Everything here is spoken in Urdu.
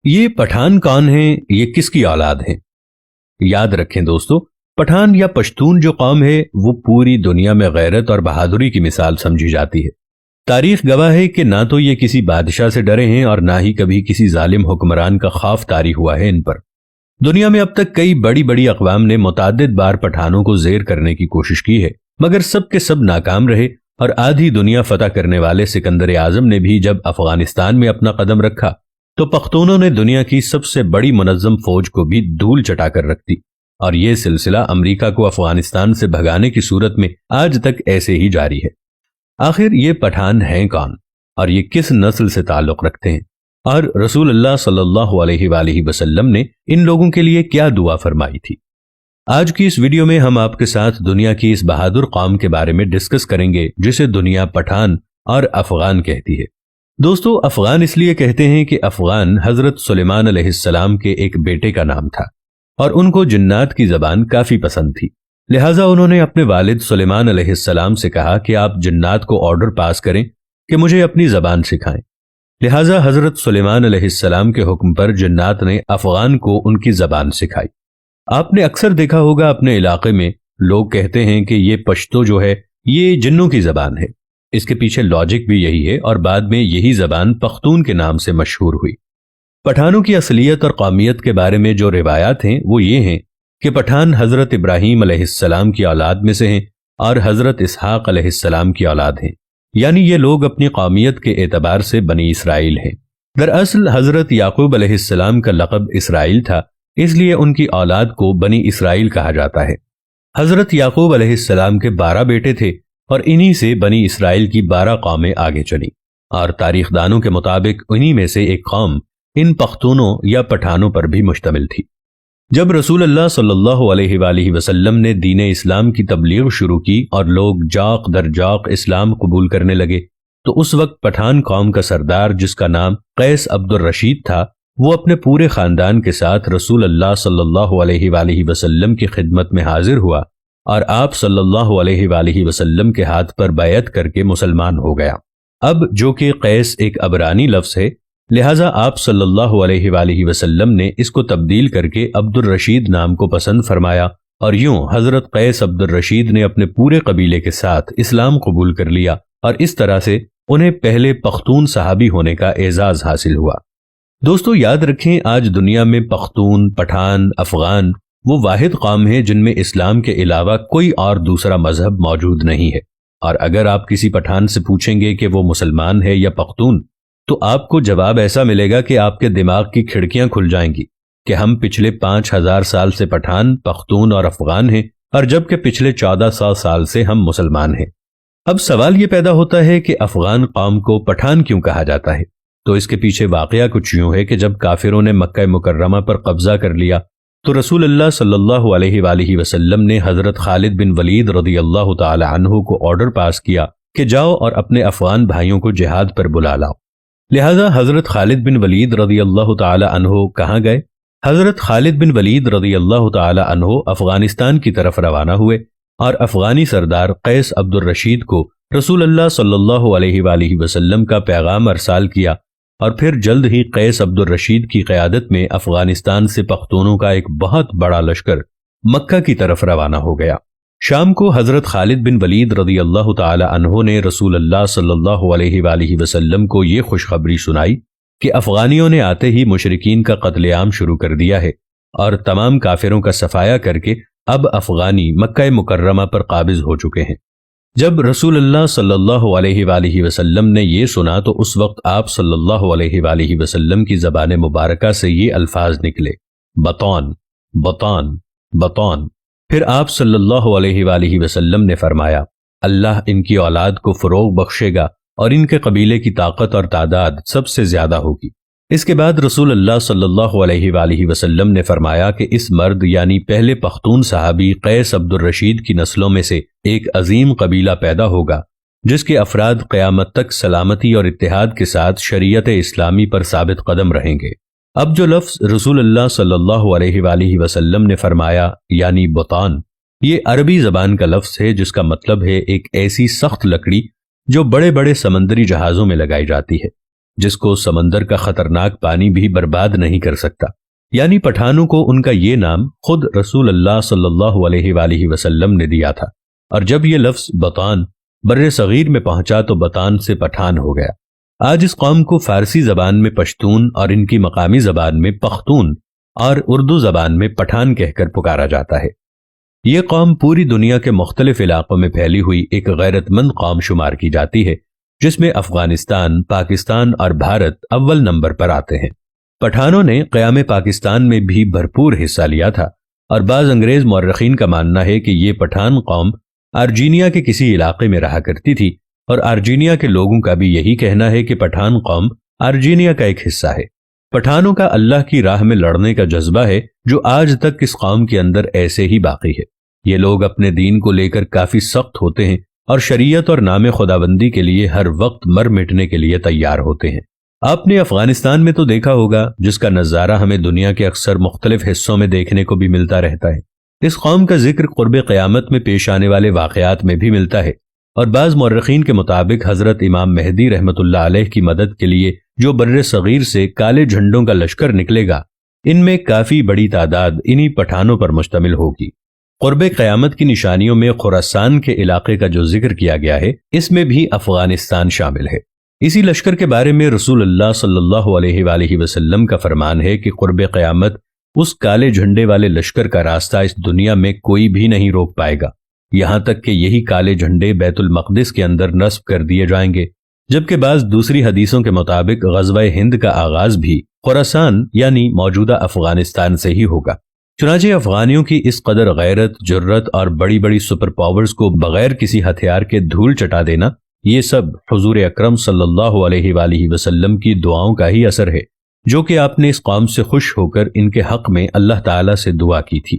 یہ پٹھان کون ہیں؟ یہ کس کی اولاد ہیں؟ یاد رکھیں دوستو، پٹھان یا پشتون جو قوم ہے وہ پوری دنیا میں غیرت اور بہادری کی مثال سمجھی جاتی ہے۔ تاریخ گواہ ہے کہ نہ تو یہ کسی بادشاہ سے ڈرے ہیں اور نہ ہی کبھی کسی ظالم حکمران کا خوف طاری ہوا ہے ان پر۔ دنیا میں اب تک کئی بڑی بڑی اقوام نے متعدد بار پٹھانوں کو زیر کرنے کی کوشش کی ہے، مگر سب کے سب ناکام رہے، اور آدھی دنیا فتح کرنے والے سکندر اعظم نے بھی جب افغانستان میں اپنا قدم رکھا تو پختونوں نے دنیا کی سب سے بڑی منظم فوج کو بھی دھول چٹا کر رکھ دی، اور یہ سلسلہ امریکہ کو افغانستان سے بھگانے کی صورت میں آج تک ایسے ہی جاری ہے۔ آخر یہ پٹھان ہیں کون اور یہ کس نسل سے تعلق رکھتے ہیں، اور رسول اللہ صلی اللہ علیہ وآلہ وسلم نے ان لوگوں کے لیے کیا دعا فرمائی تھی؟ آج کی اس ویڈیو میں ہم آپ کے ساتھ دنیا کی اس بہادر قوم کے بارے میں ڈسکس کریں گے جسے دنیا پٹھان اور افغان کہتی ہے۔ دوستو، افغان اس لیے کہتے ہیں کہ افغان حضرت سلیمان علیہ السلام کے ایک بیٹے کا نام تھا، اور ان کو جنات کی زبان کافی پسند تھی، لہٰذا انہوں نے اپنے والد سلیمان علیہ السلام سے کہا کہ آپ جنات کو آرڈر پاس کریں کہ مجھے اپنی زبان سکھائیں۔ لہٰذا حضرت سلیمان علیہ السلام کے حکم پر جنات نے افغان کو ان کی زبان سکھائی۔ آپ نے اکثر دیکھا ہوگا اپنے علاقے میں لوگ کہتے ہیں کہ یہ پشتو جو ہے یہ جنوں کی زبان ہے۔ اس کے پیچھے لاجک بھی یہی ہے، اور بعد میں یہی زبان پختون کے نام سے مشہور ہوئی۔ پٹھانوں کی اصلیت اور قومیت کے بارے میں جو روایات ہیں وہ یہ ہیں کہ پٹھان حضرت ابراہیم علیہ السلام کی اولاد میں سے ہیں اور حضرت اسحاق علیہ السلام کی اولاد ہیں، یعنی یہ لوگ اپنی قومیت کے اعتبار سے بنی اسرائیل ہیں۔ دراصل حضرت یعقوب علیہ السلام کا لقب اسرائیل تھا، اس لیے ان کی اولاد کو بنی اسرائیل کہا جاتا ہے۔ حضرت یعقوب علیہ السلام کے 12 بیٹے تھے، اور انہی سے بنی اسرائیل کی 12 قومیں آگے چلیں، اور تاریخ دانوں کے مطابق انہی میں سے ایک قوم ان پختونوں یا پٹھانوں پر بھی مشتمل تھی۔ جب رسول اللہ صلی اللہ علیہ وآلہ وسلم نے دین اسلام کی تبلیغ شروع کی اور لوگ جاق در جاق اسلام قبول کرنے لگے، تو اس وقت پٹھان قوم کا سردار جس کا نام قیس عبد الرشید تھا، وہ اپنے پورے خاندان کے ساتھ رسول اللہ صلی اللہ علیہ وآلہ وسلم کی خدمت میں حاضر ہوا، اور آپ صلی اللہ علیہ وآلہ وسلم کے ہاتھ پر بیعت کر کے مسلمان ہو گیا۔ اب جو کہ قیس ایک عبرانی لفظ ہے، لہٰذا آپ صلی اللہ علیہ وآلہ وسلم نے اس کو تبدیل کر کے عبد الرشید نام کو پسند فرمایا، اور یوں حضرت قیس عبد الرشید نے اپنے پورے قبیلے کے ساتھ اسلام قبول کر لیا، اور اس طرح سے انہیں پہلے پختون صحابی ہونے کا اعزاز حاصل ہوا۔ دوستو، یاد رکھیں آج دنیا میں پختون، پٹھان، افغان وہ واحد قوم ہے جن میں اسلام کے علاوہ کوئی اور دوسرا مذہب موجود نہیں ہے، اور اگر آپ کسی پٹھان سے پوچھیں گے کہ وہ مسلمان ہے یا پختون، تو آپ کو جواب ایسا ملے گا کہ آپ کے دماغ کی کھڑکیاں کھل جائیں گی کہ ہم پچھلے 5000 سال سے پٹھان، پختون اور افغان ہیں، اور جبکہ پچھلے 1400 سال سے ہم مسلمان ہیں۔ اب سوال یہ پیدا ہوتا ہے کہ افغان قوم کو پٹھان کیوں کہا جاتا ہے؟ تو اس کے پیچھے واقعہ کچھ یوں ہے کہ جب کافروں نے مکہ مکرمہ پر قبضہ کر لیا تو رسول اللہ صلی اللہ علیہ وآلہ وسلم نے حضرت خالد بن ولید رضی اللہ تعالی عنہ کو آرڈر پاس کیا کہ جاؤ اور اپنے افغان بھائیوں کو جہاد پر بلا لاؤ۔ لہٰذا حضرت خالد بن ولید رضی اللہ تعالی عنہ کہاں گئے؟ حضرت خالد بن ولید رضی اللہ تعالی عنہ افغانستان کی طرف روانہ ہوئے، اور افغانی سردار قیس عبد الرشید کو رسول اللہ صلی اللہ علیہ وآلہ وسلم کا پیغام ارسال کیا، اور پھر جلد ہی قیس عبد الرشید کی قیادت میں افغانستان سے پختونوں کا ایک بہت بڑا لشکر مکہ کی طرف روانہ ہو گیا۔ شام کو حضرت خالد بن ولید رضی اللہ تعالی عنہ نے رسول اللہ صلی اللہ علیہ وآلہ وسلم کو یہ خوشخبری سنائی کہ افغانیوں نے آتے ہی مشرکین کا قتل عام شروع کر دیا ہے، اور تمام کافروں کا صفایا کر کے اب افغانی مکہ مکرمہ پر قابض ہو چکے ہیں۔ جب رسول اللہ صلی اللہ علیہ وآلہ وسلم نے یہ سنا تو اس وقت آپ صلی اللہ علیہ وآلہ وسلم کی زبان مبارکہ سے یہ الفاظ نکلے، بطون بطون بطون۔ پھر آپ صلی اللہ علیہ وآلہ وسلم نے فرمایا، اللہ ان کی اولاد کو فروغ بخشے گا اور ان کے قبیلے کی طاقت اور تعداد سب سے زیادہ ہوگی۔ اس کے بعد رسول اللہ صلی اللہ علیہ وآلہ وسلم نے فرمایا کہ اس مرد یعنی پہلے پختون صحابی قیس عبد الرشید کی نسلوں میں سے ایک عظیم قبیلہ پیدا ہوگا جس کے افراد قیامت تک سلامتی اور اتحاد کے ساتھ شریعت اسلامی پر ثابت قدم رہیں گے۔ اب جو لفظ رسول اللہ صلی اللہ علیہ وآلہ وسلم نے فرمایا یعنی بطان، یہ عربی زبان کا لفظ ہے جس کا مطلب ہے ایک ایسی سخت لکڑی جو بڑے بڑے سمندری جہازوں میں لگائی جاتی ہے۔ جس کو سمندر کا خطرناک پانی بھی برباد نہیں کر سکتا۔ یعنی پٹھانوں کو ان کا یہ نام خود رسول اللہ صلی اللہ علیہ وآلہ وسلم نے دیا تھا، اور جب یہ لفظ بطان بر صغیر میں پہنچا تو بطان سے پٹھان ہو گیا۔ آج اس قوم کو فارسی زبان میں پشتون اور ان کی مقامی زبان میں پختون اور اردو زبان میں پٹھان کہہ کر پکارا جاتا ہے۔ یہ قوم پوری دنیا کے مختلف علاقوں میں پھیلی ہوئی ایک غیرت مند قوم شمار کی جاتی ہے، جس میں افغانستان، پاکستان اور بھارت اول نمبر پر آتے ہیں۔ پٹھانوں نے قیام پاکستان میں بھی بھرپور حصہ لیا تھا، اور بعض انگریز مورخین کا ماننا ہے کہ یہ پٹھان قوم ارجینیا کے کسی علاقے میں رہا کرتی تھی، اور ارجینیا کے لوگوں کا بھی یہی کہنا ہے کہ پٹھان قوم ارجینیا کا ایک حصہ ہے۔ پٹھانوں کا اللہ کی راہ میں لڑنے کا جذبہ ہے جو آج تک اس قوم کے اندر ایسے ہی باقی ہے۔ یہ لوگ اپنے دین کو لے کر کافی سخت ہوتے ہیں اور شریعت اور نام خداوندی کے لیے ہر وقت مر مٹنے کے لیے تیار ہوتے ہیں۔ آپ نے افغانستان میں تو دیکھا ہوگا، جس کا نظارہ ہمیں دنیا کے اکثر مختلف حصوں میں دیکھنے کو بھی ملتا رہتا ہے۔ اس قوم کا ذکر قرب قیامت میں پیش آنے والے واقعات میں بھی ملتا ہے، اور بعض مورخین کے مطابق حضرت امام مہدی رحمۃ اللہ علیہ کی مدد کے لیے جو بر صغیر سے کالے جھنڈوں کا لشکر نکلے گا، ان میں کافی بڑی تعداد انہی پٹھانوں پر مشتمل ہوگی۔ قرب قیامت کی نشانیوں میں خراسان کے علاقے کا جو ذکر کیا گیا ہے، اس میں بھی افغانستان شامل ہے۔ اسی لشکر کے بارے میں رسول اللہ صلی اللہ علیہ وآلہ وسلم کا فرمان ہے کہ قرب قیامت اس کالے جھنڈے والے لشکر کا راستہ اس دنیا میں کوئی بھی نہیں روک پائے گا، یہاں تک کہ یہی کالے جھنڈے بیت المقدس کے اندر نصب کر دیے جائیں گے، جبکہ بعض دوسری حدیثوں کے مطابق غزوہ ہند کا آغاز بھی خراسان یعنی موجودہ افغانستان سے ہی ہوگا۔ چنانچہ افغانیوں کی اس قدر غیرت، جرت اور بڑی بڑی سپر پاورز کو بغیر کسی ہتھیار کے دھول چٹا دینا، یہ سب حضور اکرم صلی اللہ علیہ وآلہ وسلم کی دعاؤں کا ہی اثر ہے، جو کہ آپ نے اس قوم سے خوش ہو کر ان کے حق میں اللہ تعالیٰ سے دعا کی تھی۔